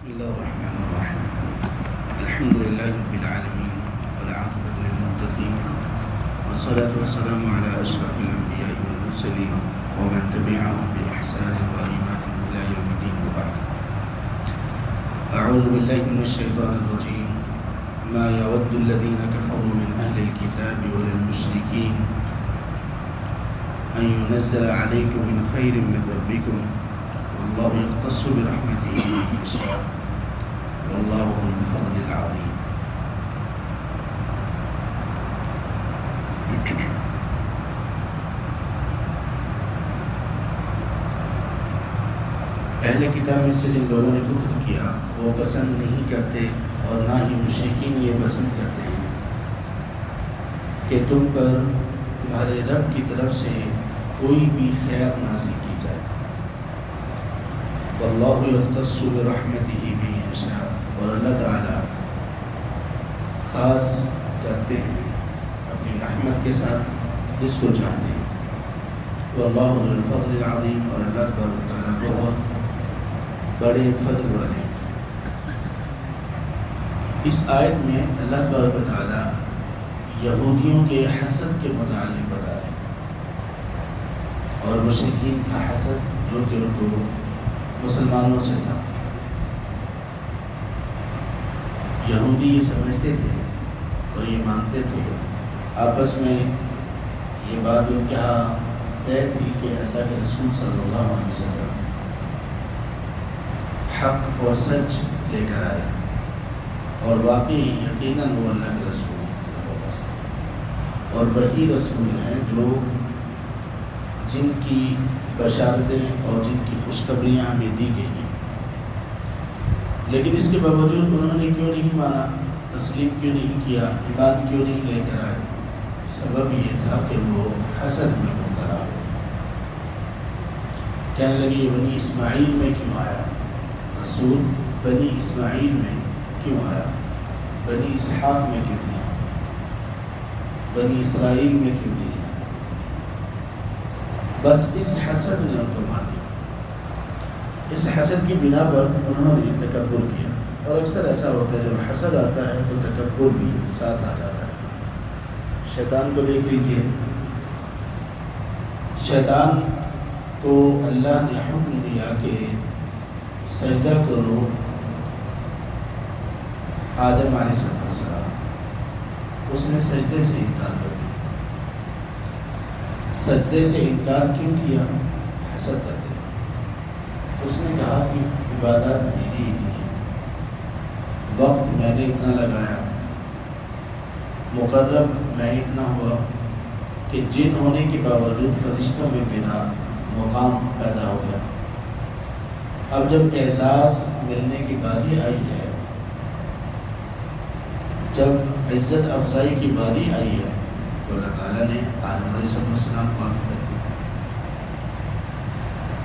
بسم الله الرحمن الرحيم. الحمد لله رب العالمين والعاقبة للمتقين والصلاة والسلام على أشرف الأنبياء والمرسلين ومن تبعهم بإحسان وإيمان إلى يوم الدين وبعد. أعوذ بالله من الشيطان الرجيم. ما يود الذين كفروا من أهل الكتاب ولا المشركين أن ينزل عليكم من خير من ربكم والله يختص برحمته من يشاء واللہ ذو الفضل العظیم. اہل کتاب میں سے جن لوگوں نے کفر کیا وہ پسند نہیں کرتے اور نہ ہی مشرکین یہ پسند کرتے ہیں کہ تم پر تمہارے رب کی طرف سے کوئی بھی خیر نازل کی جائے. واللہ یختص برحمتہ من یشاء، اور اللہ تعالیٰ خاص کرتے ہیں اپنی رحمت کے ساتھ جس کو چاہتے ہیں. واللہ ذو الفضل العظیم، اور اللہ تبارک و تعالیٰ بہت بڑے فضل والے ہیں. اس آیت میں اللہ تبارک و تعالیٰ یہودیوں کے حسد کے متعلق بتا رہے ہیں اور مشرکین کا حسد جو کہ ان کو مسلمانوں سے تھا. یہودی یہ سمجھتے تھے اور یہ مانتے تھے، آپس میں یہ بات ان کے یہاں طے تھی کہ اللہ کے رسول صلی اللہ علیہ وسلم حق اور سچ لے کر آئے اور واقعی یقیناً وہ اللہ کے رسول ہیں صلی اللہ علیہ وسلم، اور وہی رسول ہیں جو جن کی بشارتیں اور جن کی خوشخبریاں ہمیں دی گئی ہیں. لیکن اس کے باوجود انہوں نے کیوں نہیں مانا، تسلیم کیوں نہیں کیا، ایمان کیوں نہیں لے کر آئے؟ سبب یہ تھا کہ وہ حسد میں مبتلا ہو. کہنے لگے یہ بنی اسماعیل میں کیوں آیا رسول، بنی اسماعیل میں کیوں آیا، بنی اسحاق میں کیوں نہیں آیا، بنی اسرائیل میں کیوں نہیں آیا. بس اس حسد نے ان کو مار دیا. اس حسد کی بنا پر انہوں نے تکبر کیا، اور اکثر ایسا ہوتا ہے جب حسد آتا ہے تو تکبر بھی ساتھ آ جاتا ہے. شیطان کو دیکھ لیجیے، شیطان کو اللہ نے حکم دیا کہ سجدہ کرو آدم علیہ السلام، اس نے سجدے سے انکار کر دیا. سجدے سے انکار کیوں کیا؟ حسد کرتے. اس نے کہا کہ عبادت میری اتنی، وقت میں نے اتنا لگایا، مقرب میں اتنا ہوا کہ جن ہونے کے باوجود فرشتوں میں میرا مقام پیدا ہو گیا. اب جب اعزاز ملنے کی باری آئی ہے، جب عزت افزائی کی باری آئی ہے، تو اللہ تعالیٰ نے آدم علیہ السلام کو آگے کر دیا.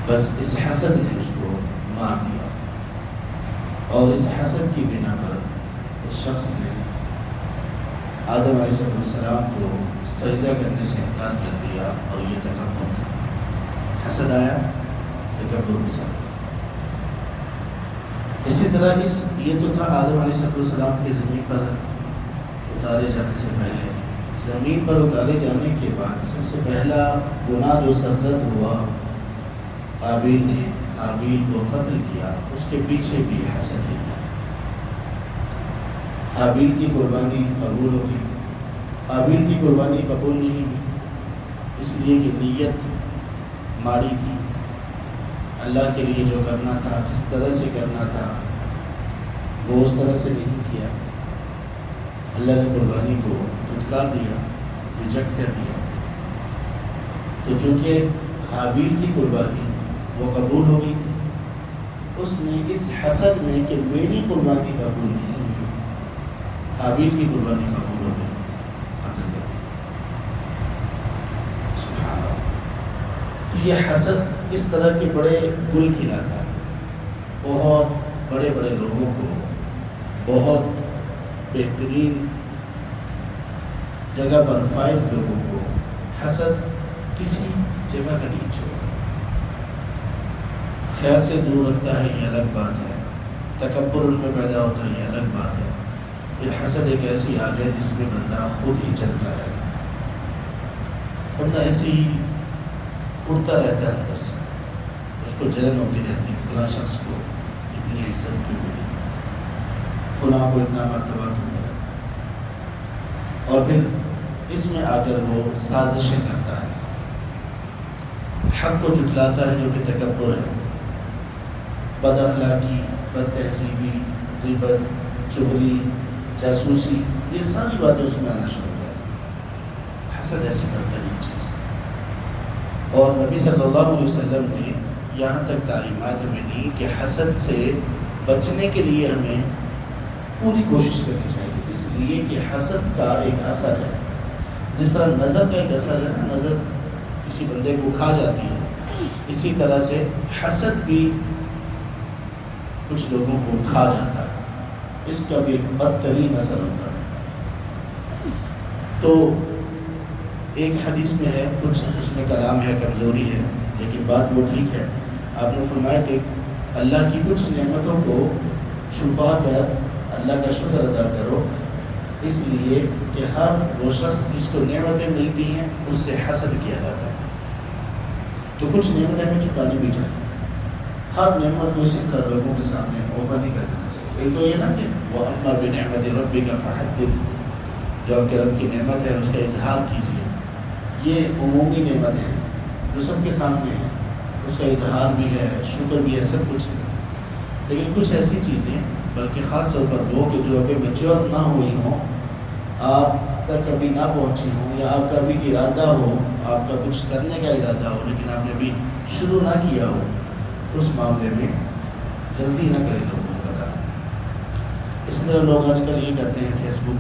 بس اس حسد نے اس کو مار دیا، اور اس حسد کی بنا پر اس شخص نے آدم علیہ السلام کو سجدہ کرنے سے انکار کر دیا، اور یہ تکبر تھا. حسد آیا، تکبر بھی ساتھ. اسی طرح یہ تو تھا آدم علیہ السلام کے زمین پر اتارے جانے سے پہلے. زمین پر اتارے جانے کے بعد سب سے پہلا گناہ جو سرزد ہوا، قابیل نے حابیل کو قتل کیا، اس کے پیچھے بھی حسد ہی تھا. حابیل کی قربانی قبول ہو گئی، قابیل کی قربانی قبول نہیں ہوئی، اس لیے کہ نیت ماڑی تھی. اللہ کے لیے جو کرنا تھا، جس طرح سے کرنا تھا، وہ اس طرح سے نہیں کیا. اللہ نے قربانی کو دھتکار دیا، ریجیکٹ کر دیا. تو چونکہ حابیل کی قربانی وہ قبول ہو گئی تھی، اس نے اس حسد میں کہ میری قربانی قبول نہیں ہوئی، حابیل کی قربانی قبول ہو گئی، قتل کر دیا. سبحان اللہ. تو یہ حسد اس طرح کے بڑے گل کھلاتا ہے. بہت بڑے بڑے لوگوں کو، بہت بہترین جگہ پر فائز لوگوں کو حسد کسی جگہ کا نہیں چھوڑتا. خیر سے دور رکھتا ہے یہ الگ بات ہے، تکبر ان میں پیدا ہوتا ہے، یہ الگ بات ہے۔ پھر حسد ایک ایسی آگ ہے جس میں بندہ خود ہی چلتا رہتا ہے، بندہ ایسے ہی اڑتا رہتا ہے اندر سے، اس کو جلن ہوتی رہتی ہے، فلاں شخص کو اتنی عزت کیوں ملی، فلاں کو اتنا مرتبہ کیوں ملا، اور پھر اس میں آ کر وہ سازشیں کرتا ہے، حق کو جھٹلاتا ہے جو کہ تکبر ہے، بد اخلاقی، بد تہذیبی، غیبت، چغلی، جاسوسی، یہ ساری باتیں اس میں آنا شروع ہو جاتی ہیں۔ حسد ایسی بدترین چیز ہے، اور نبی صلی اللہ علیہ وسلم نے یہاں تک تعلیمات ہمیں دی کہ حسد سے بچنے کے لیے ہمیں پوری کوشش کرنی چاہیے، اس لیے کہ حسد کا ایک اثر ہے، جس طرح نظر کا ایک اثر ہے نا، نظر کسی بندے کو کھا جاتی ہے، اسی طرح سے حسد بھی کچھ لوگوں کو کھا جاتا ہے، اس کا بھی ایک بدترین اثر ہوتا ہے۔ تو ایک حدیث میں ہے، کچھ اس میں کلام ہے، کمزوری ہے، لیکن بات وہ ٹھیک ہے۔ آپ نے فرمایا کہ اللہ کی کچھ نعمتوں کو چھپا کر اللہ کا شکر ادا کرو، اس لیے کہ ہر وہ شخص جس کو نعمتیں ملتی ہیں اس سے حسد کیا جاتا ہے، تو کچھ نعمتیں ہمیں چھپانی بھی چاہیے، ہر نعمت کو اسی طرح لوگوں کے سامنے اوپن نہیں کر دینا چاہیے۔ ایک تو یہ نا کہ وَأَمَّا بِنِعْمَةِ رَبِّكَ فَحَدِّثْ، جو آپ کے رب کی نعمت ہے اس کا اظہار کیجیے، یہ عمومی نعمتیں ہیں جو سب کے سامنے ہیں، اس کا اظہار بھی ہے، شکر بھی ہے، سب کچھ ہے، لیکن کچھ ایسی چیزیں بلکہ خاص طور پر وہ کہ جو ابھی میچور نہ ہوئی ہوں، آپ تک کبھی نہ پہنچی ہوں، یا آپ کا بھی ارادہ ہو، آپ کا کچھ کرنے کا ارادہ ہو لیکن آپ نے ابھی شروع نہ کیا ہو، اس معاملے میں جلدی نہ کریں لوگوں کو پتا۔ اس طرح لوگ آج کل یہ کرتے ہیں، فیس بک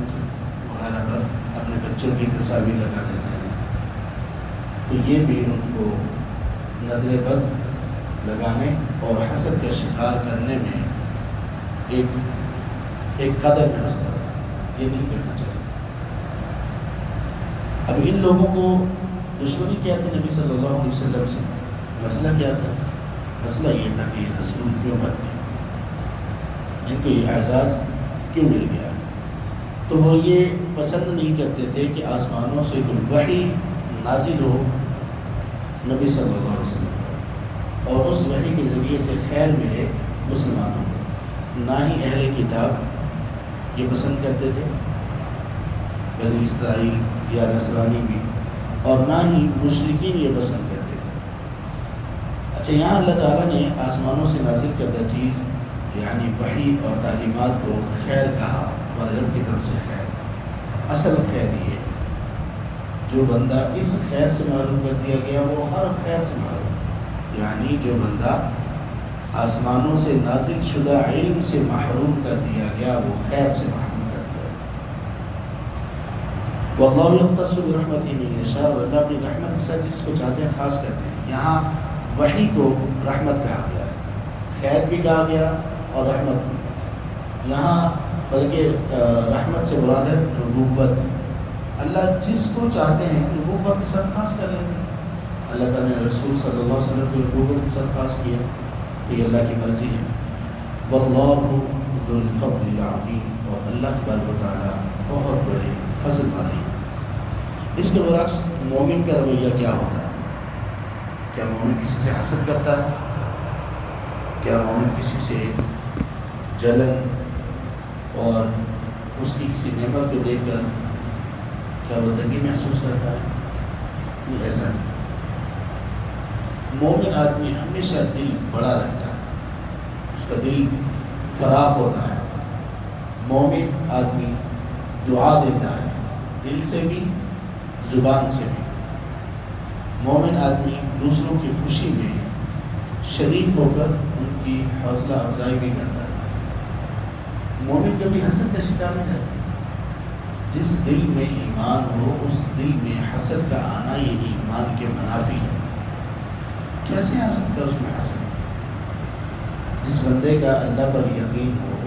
وغیرہ پر اپنے بچوں کی تصاویر لگا دیتے ہیں، تو یہ بھی ان کو نظر بد لگانے اور حسد کا شکار کرنے میں ایک قدم ہے اس طرف، یہ نہیں کرنا چاہیے۔ اب ان لوگوں کو دشمنی کیا تھی نبی صلی اللہ علیہ وسلم سے؟ مسئلہ کیا تھا؟ مسئلہ یہ تھا کہ یہ رسول کیوں بن گئے، ان کو یہ اعزاز کیوں مل گیا؟ تو وہ یہ پسند نہیں کرتے تھے کہ آسمانوں سے کوئی وحی نازل ہو نبی صلی اللہ علیہ وسلم پر، اور اس وحی کے ذریعے سے خیر ملے مسلمانوں کو۔ نہ ہی اہل کتاب یہ پسند کرتے تھے، بنی اسرائیل یا نصرانی بھی، اور نہ ہی مشرکین یہ پسند کرتے تھے۔ اچھا، یہاں اللہ تعالیٰ نے آسمانوں سے نازل کردہ چیز یعنی وحی اور تعلیمات کو خیر کہا، اور رب کی طرف سے خیر، اصل خیر یہ ہے، جو بندہ اس خیر سے محروم کر دیا گیا وہ ہر خیر سے محروم، یعنی جو بندہ آسمانوں سے نازل شدہ علم سے محروم کر دیا گیا وہ خیر سے محروم کر دیا گیا۔ وَاللَّهُ يَخْتَصُّ بِرَحْمَتِهِ مَن يَشَاءُ، اور اللہ اپنی رحمت کے ساتھ جس کو چاہتے ہیں خاص کرتے ہیں۔ یہاں وحی کو رحمت کہا گیا ہے، خیر بھی کہا گیا اور رحمت بھی، یہاں بلکہ رحمت سے مراد ہے نبوت، اللہ جس کو چاہتے ہیں نبوت کے ساتھ خاص کر لیتے ہیں۔ اللہ تعالیٰ نے رسول صلی اللہ علیہ وسلم کو نبوت کے ساتھ خاص کیا، تو یہ اللہ کی مرضی ہے۔ واللہ ذو الفضل العظیم، اور اللہ تبارک و تعالیٰ بہت بڑے فضل والے ہیں۔ اس کے برعکس مومن کا رویہ کیا ہوتا ہے؟ کیا مومن کسی سے حسد کرتا ہے؟ کیا مومن کسی سے جلن اور اس کی کسی نعمت کو دیکھ کر کیا وہ تنگی محسوس کرتا ہے؟ نہیں، ایسا نہیں۔ مومن آدمی ہمیشہ دل بڑا رکھتا ہے، اس کا دل فراخ ہوتا ہے۔ مومن آدمی دعا دیتا ہے، دل سے بھی زبان سے بھی۔ مومن آدمی دوسروں کی خوشی میں شریک ہو کر ان کی حوصلہ افزائی بھی کرتا ہے۔ مومن کبھی حسد کا شکار نہیں رہتا۔ جس دل میں ایمان ہو اس دل میں حسد کا آنا یہ ایمان کے منافی ہے۔ کیسے آ سکتا ہے اس میں حسد؟ جس بندے کا اللہ پر یقین ہو،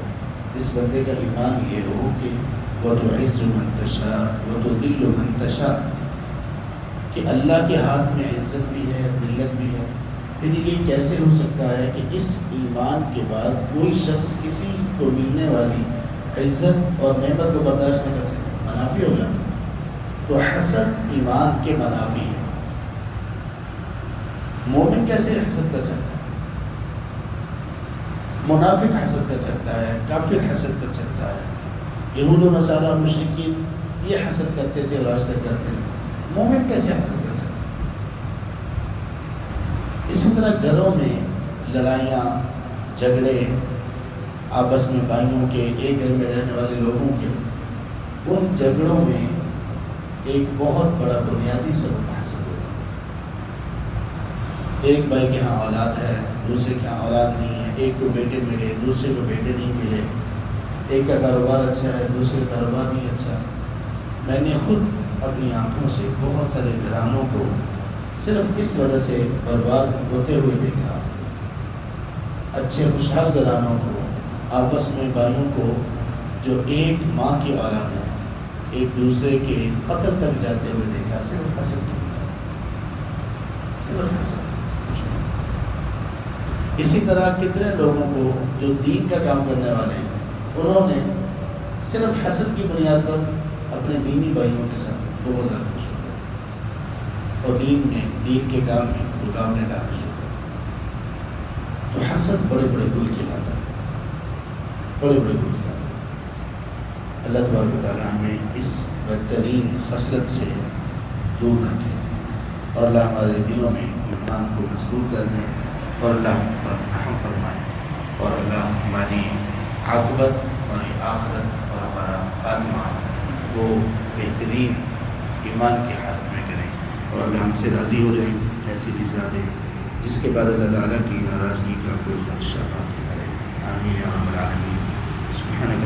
جس بندے کا ایمان یہ ہو کہ وَتُعِزُّ مَن تَشَاءُ وَتُذِلُّ مَن تَشَاءُ، کہ اللہ کے ہاتھ میں عزت بھی ہے، ذلت بھی ہے، پھر یہ کیسے ہو سکتا ہے کہ اس ایمان کے بعد کوئی شخص کسی کو ملنے والی عزت اور نعمت کو برداشت نہ کر سکے؟ منافی ہوگا. تو حسد ایمان کے منافی ہے. مومن کیسے حسد کر سکتا ہے؟ منافق حسد کر سکتا ہے، کافر حسد کر سکتا ہے. یہود و نصارہ مشرکین یہ حسد کرتے تھے اور آج تک کرتے ہیں. مومن کیسے حسد کر سکتا ہے؟ اسی طرح گھروں میں لڑائیاں جھگڑے آپس میں بھائیوں کے، ایک گھر میں رہنے والے لوگوں کے، ان جھگڑوں میں ایک بہت بڑا بنیادی سبب حسد ہوتا ہے. ایک بھائی کے ہاں اولاد ہے، دوسرے کے ہاں اولاد نہیں ہے. ایک کو بیٹے ملے، دوسرے کو بیٹے نہیں ملے. ایک کا کاروبار اچھا ہے، دوسرے کا کاروبار نہیں اچھا. میں نے خود اپنی آنکھوں سے بہت سارے گھرانوں کو صرف اس وجہ سے برباد ہوتے ہوئے دیکھا. اچھے خوشحال گھرانوں کو، آپس میں بھائیوں کو جو ایک ماں کی اولاد ہے، ایک دوسرے کے قتل تک جاتے ہوئے دیکھا. صرف حسد کی بنا، صرف حسد. اسی طرح کتنے لوگوں کو جو دین کا کام کرنے والے ہیں، انہوں نے صرف حسد کی بنیاد پر اپنے دینی بھائیوں کے ساتھ بہت زیادہ خوش ہو گئے اور دین کے کام میں رکاوٹیں ڈالنا شروع کر. تو حسد بڑے بڑے گل کھلاتا ہے، بڑے بڑے گل کھلاتا ہے. اللہ تبارک و تعالیٰ ہمیں اس بدترین خصلت سے دور رکھے اور اللہ ہمارے دلوں میں ایمان کو مضبوط کر دے اور اللہ ہم پر رحم فرمائے اور اللہ ہماری عاقبت، ہماری آخرت اور ہمارا خاتمہ وہ بہترین ایمان کی حالت میں کریں اور اللہ ہم سے راضی ہو جائیں. ایسی رضا دے جس کے بعد اللہ تعالیٰ کی ناراضگی کا کوئی خدشہ باقی نہ رہے. آمین یا رب العالمین. سبحانک